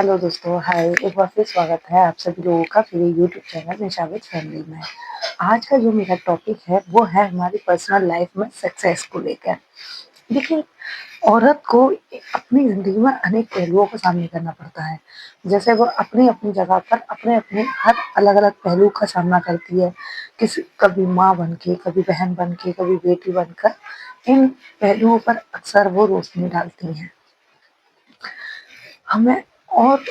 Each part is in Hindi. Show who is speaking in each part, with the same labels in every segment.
Speaker 1: हेलो दोस्तों, हाय। एक बार फिर स्वागत है आप सभी लोगों का मेरे यूट्यूब चैनल निशावित फैमिली में। आज का जो मेरा टॉपिक है वो है हमारी पर्सनल लाइफ में सक्सेस को लेकर। देखिए, औरत को अपनी ज़िंदगी में अनेक पहलुओं का सामना करना पड़ता है। जैसे वो अपनी-अपनी जगह पर अपने-अपने हर अलग-अलग पहलू का सामना करती है। किसी कभी माँ बन के, कभी बहन बन के, कभी बेटी बनकर इन पहलुओं पर अक्सर वो रोशनी डालती हैं। हमें और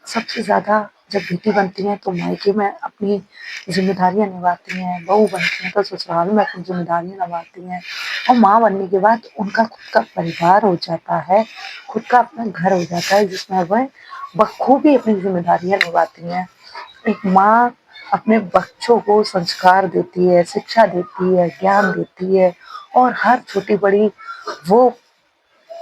Speaker 1: सबसे ज़्यादा जब बेटी बनती हैं तो मायके में अपनी ज़िम्मेदारियाँ निभाती हैं, बहू बनती हैं तो ससुराल में अपनी ज़िम्मेदारियाँ निभाती हैं और माँ बनने के बाद उनका खुद का परिवार हो जाता है, खुद का अपना घर हो जाता है जिसमें वह बखूबी अपनी ज़िम्मेदारियाँ निभाती हैं। एक माँ अपने बच्चों को संस्कार देती है, शिक्षा देती है, ज्ञान देती है और हर छोटी-बड़ी वो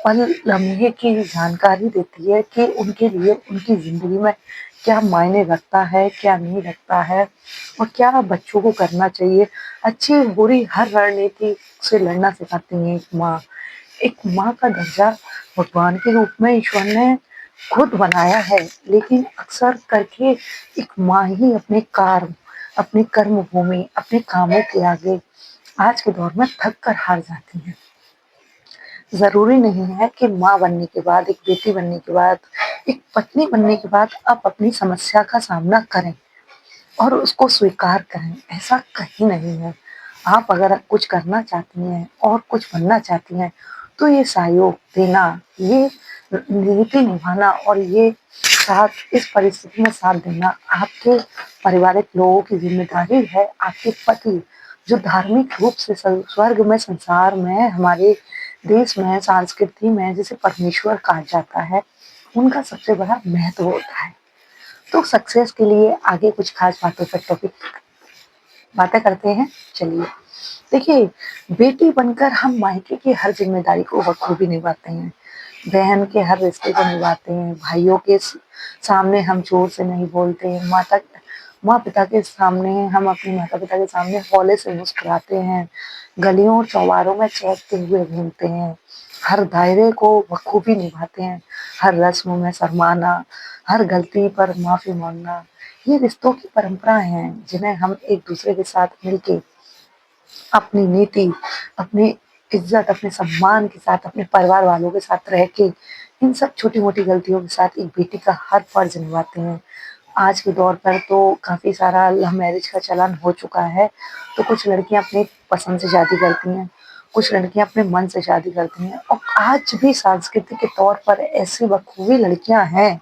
Speaker 1: पल लम्हे की जानकारी देती है कि उनके लिए उनकी ज़िंदगी में क्या मायने रखता है, क्या नहीं रखता है और क्या बच्चों को करना चाहिए। अच्छी-बुरी हर रणनीति से लड़ना सिखाती है एक माँ। एक माँ का दर्जा भगवान के रूप में ईश्वर ने खुद बनाया है, लेकिन अक्सर करके एक माँ ही अपनी कर्म भूमि, अपने कामों के आगे आज के दौर में थक कर हार जाती हैं। ज़रूरी नहीं है कि माँ बनने के बाद, एक बेटी बनने के बाद, एक पत्नी बनने के बाद आप अपनी समस्या का सामना करें और उसको स्वीकार करें, ऐसा कहीं नहीं है। आप अगर कुछ करना चाहती हैं और कुछ बनना चाहती हैं, तो ये सहयोग देना, ये नीति निभाना और ये साथ इस परिस्थिति में साथ देना आपके पारिवारिक लोगों की ज़िम्मेदारी है। आपके पति जो धार्मिक रूप से स्वर्ग में, संसार में, हमारे देश में, संस्कृति में जिसे परमेश्वर कहा जाता है, उनका सबसे बड़ा महत्व होता है। तो सक्सेस के लिए आगे कुछ खास बातों पर टॉपिक बातें करते हैं। चलिए, देखिए, बेटी बनकर हम मायके की हर जिम्मेदारी को बखूबी निभाते हैं, बहन के हर रिश्ते को निभाते हैं, भाइयों के सामने हम जोर से नहीं बोलते हैं, माँ पिता के सामने हम अपने माता पिता के सामने हौले से मुस्कुराते हैं, गलियों और चौबारों में चहकते हुए घूमते हैं, हर दायरे को बखूबी निभाते हैं, हर रस्म में शर्माना, हर गलती पर माफी मांगना, ये रिश्तों की परंपराएं हैं जिन्हें हम एक दूसरे के साथ मिलके अपनी नीति, अपनी इज्जत, अपने सम्मान के साथ, अपने परिवार वालों के साथ रह के इन सब छोटी-मोटी गलतियों के साथ एक बेटी का हर फर्ज निभाते हैं। आज के दौर पर तो काफ़ी सारा लव मैरिज का चलन हो चुका है, तो कुछ लड़कियाँ अपनी पसंद से शादी करती हैं, कुछ लड़कियाँ अपने मन से शादी करती हैं और आज भी सांस्कृतिक के तौर पर ऐसी बखूबी लड़कियाँ हैं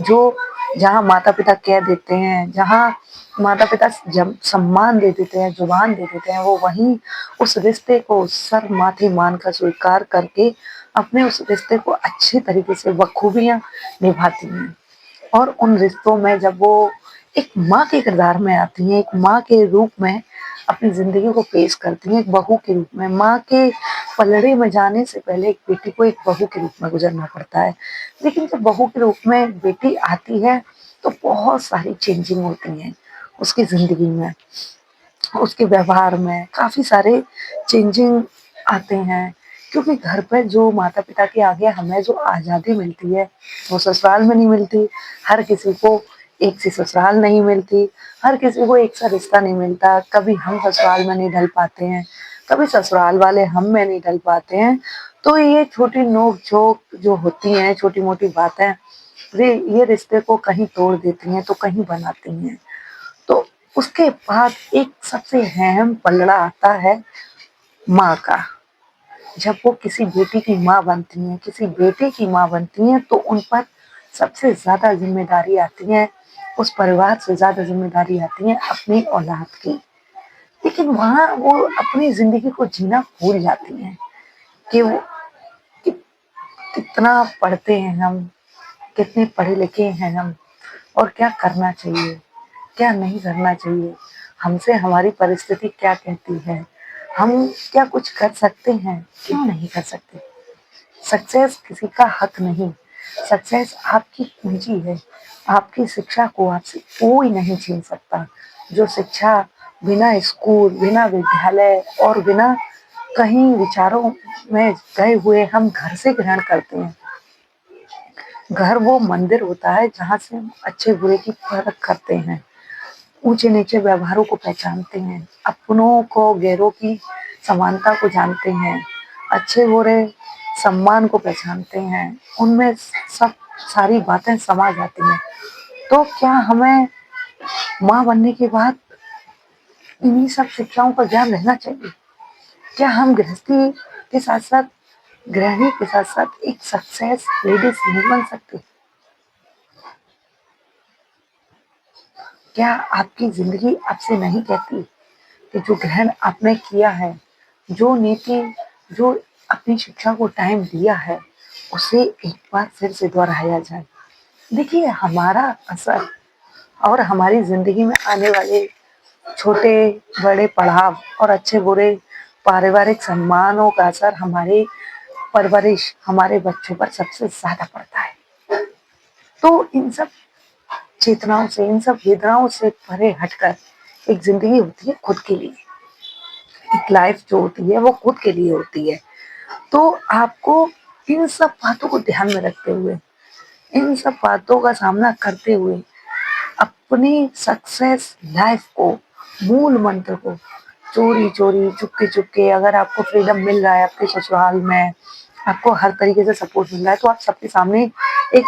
Speaker 1: जो जहाँ माता-पिता कह देते हैं, जहाँ माता-पिता जब सम्मान दे देते हैं, जुबान दे देते हैं, वो वहीं उस रिश्ते को सर माथे मानकर स्वीकार करके अपने उस रिश्ते को अच्छे तरीके से बखूबियाँ निभाती हैं। और उन रिश्तों में जब वो एक माँ के किरदार में आती हैं, एक माँ के रूप में अपनी ज़िंदगी को पेश करती हैं, एक बहू के रूप में। माँ के पलड़े में जाने से पहले एक बेटी को एक बहू के रूप में गुज़रना पड़ता है। लेकिन जब बहू के रूप में एक बेटी आती है, तो बहुत सारी चेंजिंग होती हैं उसकी ज़िंदगी में, उसके व्यवहार में काफ़ी सारे चेंजिंग आते हैं। क्योंकि घर पे जो माता-पिता के आगे हमें जो आज़ादी मिलती है, वो ससुराल में नहीं मिलती। हर किसी को एक सी ससुराल नहीं मिलती, हर किसी को एक सा रिश्ता नहीं मिलता। कभी हम ससुराल में नहीं ढल पाते हैं, कभी ससुराल वाले हम में नहीं ढल पाते हैं। तो ये छोटी नोक-झोंक जो होती हैं, छोटी-मोटी बातें, ये रिश्ते को कहीं तोड़ देती हैं, तो कहीं बनाती हैं। तो उसके बाद एक सबसे अहम पलड़ा आता है माँ का। जब वो किसी बेटी की माँ बनती हैं, किसी बेटे की माँ बनती हैं, तो उन पर सबसे ज़्यादा ज़िम्मेदारी आती है, उस परिवार से ज़्यादा ज़िम्मेदारी आती है अपनी औलाद की। लेकिन वहाँ वो अपनी ज़िंदगी को जीना भूल जाती हैं कि वो कि कितना पढ़ते हैं हम, कितने पढ़े लिखे हैं हम और क्या करना चाहिए, क्या नहीं करना चाहिए, हमसे हमारी परिस्थिति क्या कहती है, हम क्या कुछ कर सकते हैं, क्यों नहीं कर सकते। सक्सेस किसी का हक नहीं, सक्सेस आपकी पूंजी है। आपकी शिक्षा को आपसे कोई नहीं छीन सकता। जो शिक्षा बिना स्कूल, बिना विद्यालय और बिना कहीं विचारों में गए हुए हम घर से ग्रहण करते हैं, घर वो मंदिर होता है जहाँ से हम अच्छे-बुरे की परख करते हैं, ऊँचे-नीचे व्यवहारों को पहचानते हैं, अपनों को गैरों की समानता को जानते हैं, अच्छे-बुरे सम्मान को पहचानते हैं, उनमें सब सारी बातें समा जाती हैं। तो क्या हमें माँ बनने के बाद इन्हीं सब शिक्षाओं का ज्ञान रहना चाहिए? क्या हम गृहस्थी के साथ-साथ गृहिणी के साथ-साथ एक सक्सेस लेडीज़ नहीं बन सकते? क्या आपकी ज़िंदगी आपसे नहीं कहती कि जो ग्रहण आपने किया है, जो नीति, जो अपनी शिक्षा को टाइम दिया है, उसे एक बार फिर से दोहराया जाए? देखिए, हमारा असर और हमारी ज़िंदगी में आने वाले छोटे-बड़े पड़ाव और अच्छे-बुरे पारिवारिक सम्मानों का असर हमारी परवरिश, हमारे बच्चों पर सबसे ज़्यादा पड़ता है। तो इन सब चेतनाओं से, इन सब वेदनाओं से परे हटकर एक ज़िंदगी होती है खुद के लिए। एक लाइफ़ जो होती है वो खुद के लिए होती है। तो आपको इन सब बातों को ध्यान में रखते हुए, इन सब बातों का सामना करते हुए अपनी सक्सेस लाइफ़ को, मूल मंत्र को चोरी-चोरी, चुपके-चुपके अगर आपको फ्रीडम मिल रहा है आपके ससुराल में, आपको हर तरीके से सपोर्ट मिल रहा है, तो आप सबके सामने एक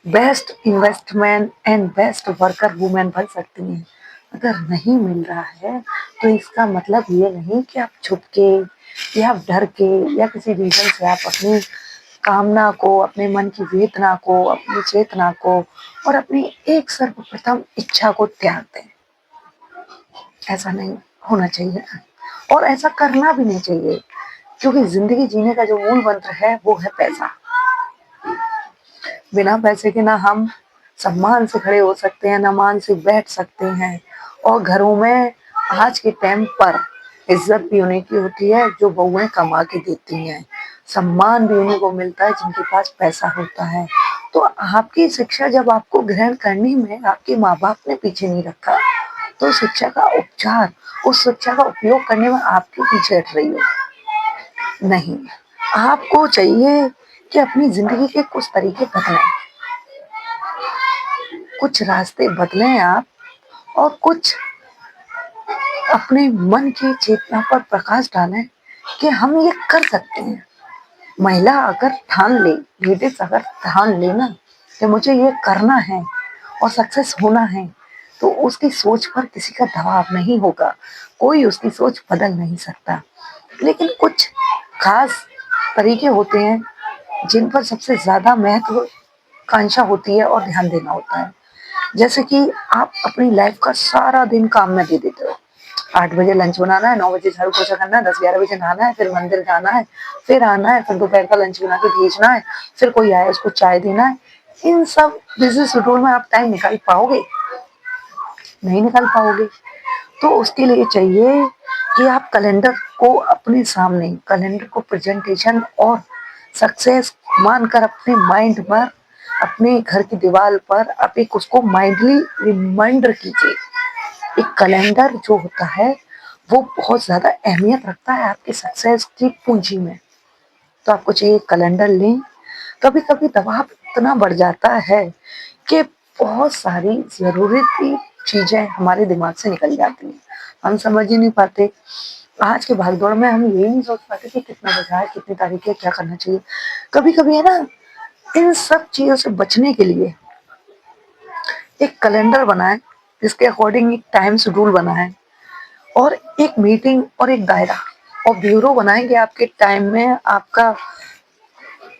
Speaker 1: best investment and best worker woman बन सकती हैं। अगर नहीं मिल रहा है, तो इसका मतलब ये नहीं कि आप छुप के या आप डर के या किसी रीज़न से आप अपनी कामना को, अपने मन की वेदना को, अपनी चेतना को और अपनी एक सर्वप्रथम इच्छा को त्याग दें। ऐसा नहीं होना चाहिए और ऐसा करना भी नहीं चाहिए, क्योंकि ज़िंदगी जीने का जो मूल मंत्र है, वो है पैसा। बिना पैसे के ना हम सम्मान से खड़े हो सकते हैं, ना मान से बैठ सकते हैं और घरों में आज के टाइम पर इज़्ज़त भी उन्हीं की होती है जो बहुएँ कमा के देती हैं। सम्मान भी उन्हीं को मिलता है जिनके पास पैसा होता है। तो आपकी शिक्षा जब आपको ग्रहण करने में आपके माँ-बाप ने पीछे नहीं रखा, तो शिक्षा का उपचार, उस शिक्षा का उपयोग करने में आप क्यों पीछे हट रही हो? नहीं, आपको चाहिए कि अपनी ज़िंदगी के कुछ तरीके बदलें, कुछ रास्ते बदलें आप और कुछ अपने मन की चेतना पर प्रकाश डालें कि हम ये कर सकते हैं। महिला अगर ठान ले, लेडीज़ अगर ठान ले ना कि मुझे ये करना है और सक्सेस होना है, तो उसकी सोच पर किसी का दबाव नहीं होगा, कोई उसकी सोच बदल नहीं सकता। लेकिन कुछ खास तरीके होते हैं जिन पर सबसे ज़्यादा महत्वाकांक्षा होती है और ध्यान देना होता है। जैसे कि आप अपनी लाइफ का सारा दिन काम में दे देते हो। 8 बजे लंच बनाना है, 9 बजे झाड़ू पोछा करना है, 10-11 बजे नहाना है, फिर मंदिर जाना है, फिर आना है, फिर दोपहर का लंच बना के भेजना है, फिर कोई आया उसको चाय देना है। इन सब बिज़ी शेड्यूल में आप टाइम निकाल पाओगे? नहीं निकाल पाओगे। तो उसके लिए चाहिए कि आप कैलेंडर को अपने सामने, कैलेंडर को प्रेजेंटेशन और सक्सेस मानकर अपने माइंड पर, अपने घर की दीवार पर आप एक उसको माइंडली रिमाइंडर कीजिए। एक कैलेंडर जो होता है वो बहुत ज़्यादा अहमियत रखता है आपकी सक्सेस की पूंजी में। तो आपको चाहिए कैलेंडर लें। कभी-कभी दबाव इतना बढ़ जाता है कि बहुत सारी ज़रूरी की चीज़ें हमारे दिमाग से निकल जाती हैं। हम समझ ही नहीं पाते। आज के भाग-दौड़ में हम ये नहीं सोच पाते कि कितना बजा है, कितनी तारीख है, क्या करना चाहिए। कभी-कभी है ना, इन सब चीज़ों से बचने के लिए एक कैलेंडर बनाएँ, जिसके अकॉर्डिंग एक टाइम शेड्यूल बनाएँ और एक मीटिंग और एक दायरा और ब्यूरो बनाएँगे आपके टाइम में आपका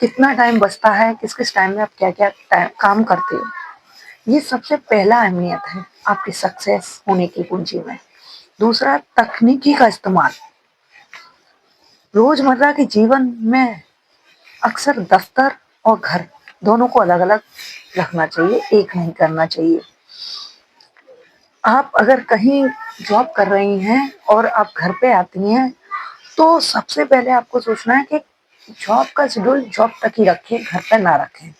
Speaker 1: कितना टाइम बचता है, किस-किस टाइम में आप क्या-क्या टाइम काम करते हो। ये सबसे पहला अहमियत है आपकी सक्सेस होने की कुंजी में। दूसरा, तकनीकी का इस्तेमाल। रोज़मर्रा के जीवन में अक्सर दफ्तर और घर दोनों को अलग-अलग रखना चाहिए, एक नहीं करना चाहिए। आप अगर कहीं जॉब कर रही हैं और आप घर पे आती हैं, तो सबसे पहले आपको सोचना है कि जॉब का शेड्यूल जॉब तक ही रखें, घर पे ना रखें।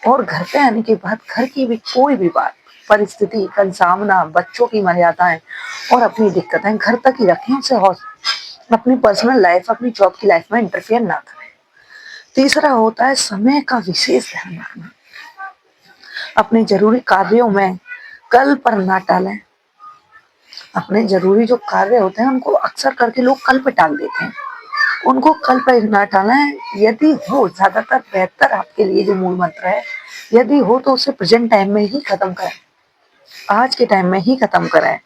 Speaker 1: और घर पे आने के बाद घर की भी कोई भी बात, परिस्थिति का सामना, बच्चों की मर्यादाएँ और अपनी दिक्कतें घर तक ही रखें, उनसे अपनी पर्सनल लाइफ़, अपनी जॉब की लाइफ़ में इंटरफेयर ना करें। तीसरा होता है समय का विशेष ध्यान रखना। अपने ज़रूरी कार्यों में कल पर ना टालें। अपने ज़रूरी जो कार्य होते हैं उनको अक्सर करके लोग कल पे टाल देते हैं। उनको कल पे ना टालें। यदि हो ज़्यादातर बेहतर आपके लिए जो मूल मंत्र है, यदि हो तो उसे प्रेज़ेंट टाइम में ही ख़त्म करें। आज के टाइम में ही ख़त्म करें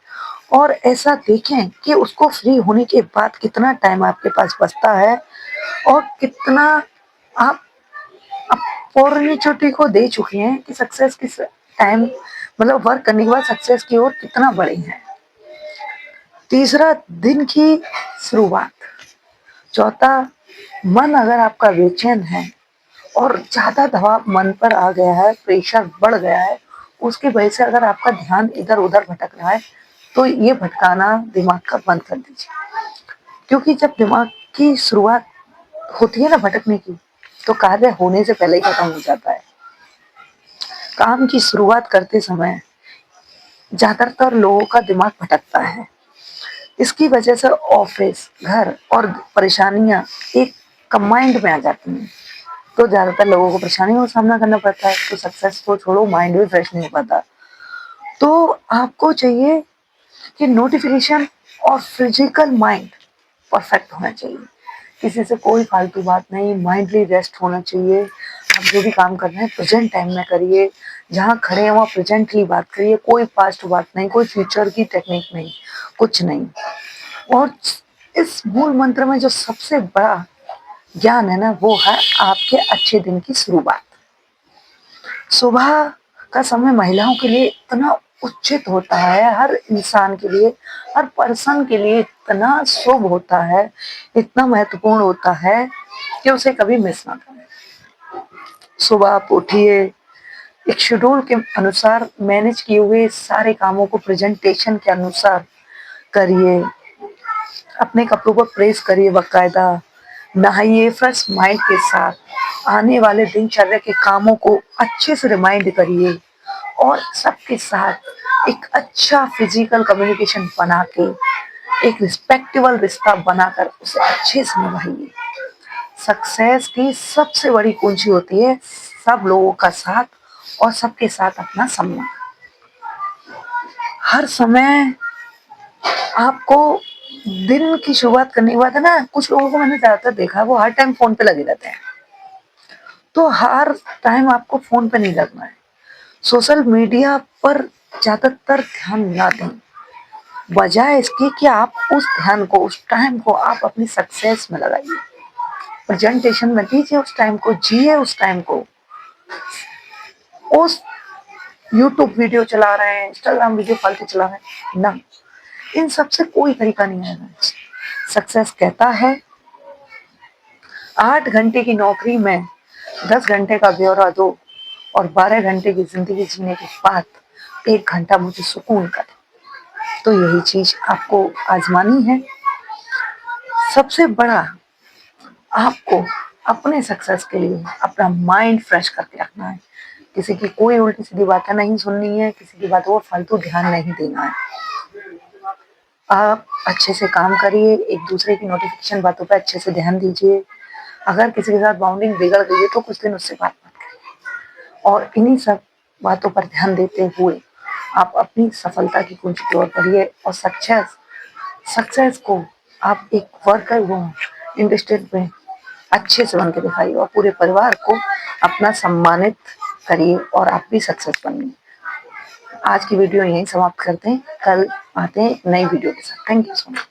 Speaker 1: और ऐसा देखें कि उसको फ्री होने के बाद कितना टाइम आपके पास बचता है और कितना आप अपॉर्चुनिटी को दे चुके हैं कि सक्सेस किस टाइम मतलब वर्क करने के बाद सक्सेस की ओर कितना बढ़े हैं। तीसरा, दिन की शुरुआत। चौथा, मन अगर आपका बेचैन है और ज़्यादा दबाव मन पर आ गया है, प्रेशर बढ़ गया है, उसकी वजह से अगर आपका ध्यान इधर-उधर भटक रहा है, तो ये भटकाना दिमाग का बंद कर दीजिए। क्योंकि जब दिमाग की शुरुआत होती है ना भटकने की, तो कार्य होने से पहले ही खत्म हो जाता है। काम की शुरुआत करते समय ज़्यादातर लोगों का दिमाग भटकता है। इसकी वजह से ऑफिस, घर और परेशानियाँ एक कंबाइंड में आ जाती हैं। तो ज़्यादातर लोगों को परेशानियों का सामना करना पड़ता है, तो सक्सेस को छोड़ो, माइंड भी फ्रेश नहीं हो पाता। तो आपको चाहिए कि नोटिफिकेशन और फिजिकल माइंड परफेक्ट होना चाहिए। किसी से कोई फालतू बात नहीं, माइंडली रेस्ट होना चाहिए। आप जो भी काम कर रहे हैं प्रेजेंट टाइम में करिए। जहाँ खड़े हैं वहाँ प्रेजेंटली बात करिए। कोई पास्ट बात नहीं, कोई फ्यूचर की टेक्निक नहीं, कुछ नहीं। और इस मूल मंत्र में जो सबसे बड़ा ज्ञान है ना, वो है आपके अच्छे दिन की शुरुआत। सुबह का समय महिलाओं के लिए इतना उचित होता है, हर इंसान के लिए, हर पर्सन के लिए इतना शुभ होता है, इतना महत्वपूर्ण होता है कि उसे कभी मिस ना करें। सुबह आप उठिए, एक शेड्यूल के अनुसार मैनेज किए हुए सारे कामों को प्रेजेंटेशन के अनुसार करिए। अपने कपड़ों को प्रेस करिए बाकायदा, नहाइए फ्रेश माइंड के साथ, आने वाले दिनचर्या के कामों को अच्छे से रिमाइंड करिए और सबके साथ एक अच्छा फिजिकल कम्युनिकेशन बना के एक रिस्पेक्टेबल रिश्ता बनाकर उसे अच्छे से निभाइए। सक्सेस की सबसे बड़ी कुंजी होती है सब लोगों का साथ और सबके साथ अपना सम्मान। हर समय आपको दिन की शुरुआत करने के बाद है ना, कुछ लोगों को मैंने ज़्यादातर देखा है वो हर टाइम फ़ोन पे लगे रहते हैं। तो हर टाइम आपको फ़ोन पे नहीं लगना है। सोशल मीडिया पर ज़्यादातर ध्यान ना दें। बजाय इसके कि आप उस ध्यान को, उस टाइम को आप अपनी सक्सेस में लगाइए। प्रेजेंटेशन में दीजिए उस टाइम को, जिए उस टाइम को। उस यूट्यूब वीडियो चला रहे हैं, इंस्टाग्राम वीडियो फालतू चला रहे हैं ना, इन सब से कोई तरीका नहीं आएगा। सक्सेस कहता है 8 घंटे की नौकरी में 10 घंटे का ब्यौरा दो और 12 घंटे की जिंदगी जीने के बाद 1 घंटा मुझे सुकून का दो। तो यही चीज आपको आजमानी है। सबसे बड़ा आपको अपने सक्सेस के लिए अपना माइंड फ्रेश करके रखना है। किसी की कोई उल्टी सीधी बातें नहीं सुननी है, किसी की बातों पर फालतू ध्यान नहीं देना है। आप अच्छे से काम करिए, एक दूसरे की नोटिफिकेशन बातों पर अच्छे से ध्यान दीजिए। अगर किसी के साथ बाउंडिंग बिगड़ गई है तो कुछ दिन उससे बात मत करिए और इन्हीं सब बातों पर ध्यान देते हुए आप अपनी सफलता की कुंजी की ओर बढ़िए और सक्सेस को आप एक वर्कर वो इंडस्ट्री में अच्छे से बन के दिखाइए और पूरे परिवार को अपना सम्मानित करिए और आप भी सक्सेस बनिए। आज की वीडियो यहीं समाप्त करते हैं, कल आते हैं एक नई वीडियो के साथ। Thank you so much.